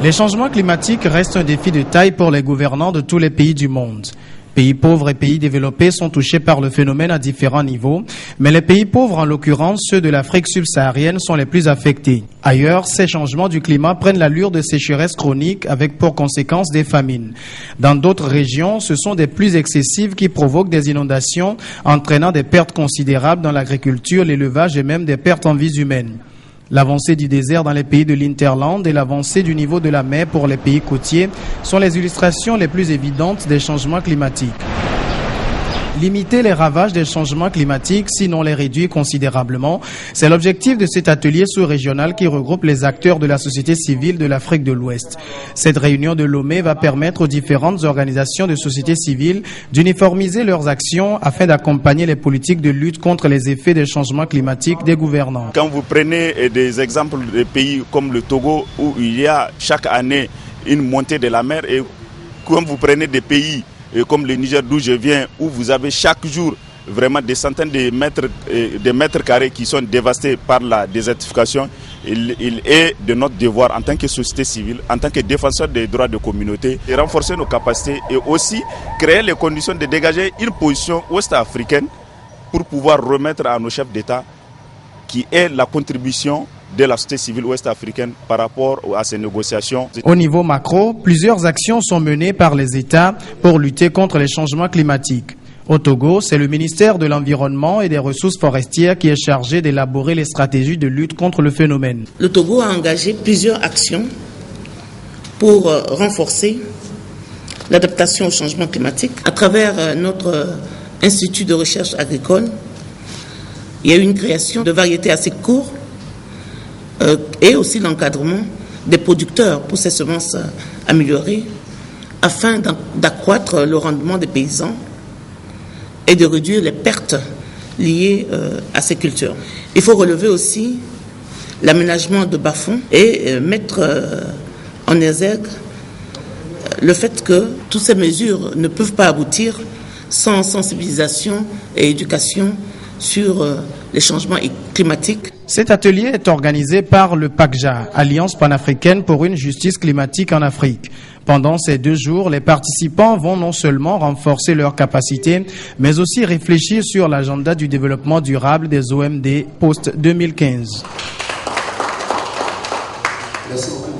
Les changements climatiques restent un défi de taille pour les gouvernants de tous les pays du monde. Pays pauvres et pays développés sont touchés par le phénomène à différents niveaux, mais les pays pauvres, en l'occurrence ceux de l'Afrique subsaharienne, sont les plus affectés. Ailleurs, ces changements du climat prennent l'allure de sécheresses chroniques avec pour conséquence des famines. Dans d'autres régions, ce sont des pluies excessives qui provoquent des inondations, entraînant des pertes considérables dans l'agriculture, l'élevage et même des pertes en vies humaines. L'avancée du désert dans les pays de l'Hinterland et l'avancée du niveau de la mer pour les pays côtiers sont les illustrations les plus évidentes des changements climatiques. Limiter les ravages des changements climatiques, sinon les réduire considérablement, c'est l'objectif de cet atelier sous-régional qui regroupe les acteurs de la société civile de l'Afrique de l'Ouest. Cette réunion de Lomé va permettre aux différentes organisations de société civile d'uniformiser leurs actions afin d'accompagner les politiques de lutte contre les effets des changements climatiques des gouvernants. Quand vous prenez des exemples de pays comme le Togo où il y a chaque année une montée de la mer, et quand vous prenez des pays comme le Niger d'où je viens, où vous avez chaque jour vraiment des centaines de mètres carrés qui sont dévastés par la désertification, il est de notre devoir en tant que société civile, en tant que défenseur des droits de communauté, de renforcer nos capacités et aussi créer les conditions de dégager une position ouest-africaine pour pouvoir remettre à nos chefs d'État qui est la contribution de la société civile ouest-africaine par rapport à ces négociations. Au niveau macro, plusieurs actions sont menées par les États pour lutter contre les changements climatiques. Au Togo, c'est le ministère de l'Environnement et des Ressources forestières qui est chargé d'élaborer les stratégies de lutte contre le phénomène. Le Togo a engagé plusieurs actions pour renforcer l'adaptation au changement climatique. À travers notre Institut de recherche agricole, il y a eu une création de variétés assez courtes et aussi l'encadrement des producteurs pour ces semences améliorées afin d'accroître le rendement des paysans et de réduire les pertes liées à ces cultures. Il faut relever aussi l'aménagement de bas-fonds et mettre en exergue le fait que toutes ces mesures ne peuvent pas aboutir sans sensibilisation et éducation sur les changements climatiques. Cet atelier est organisé par le PACJA, Alliance panafricaine pour une justice climatique en Afrique. Pendant ces 2 jours, les participants vont non seulement renforcer leurs capacités, mais aussi réfléchir sur l'agenda du développement durable des OMD post-2015. Merci beaucoup.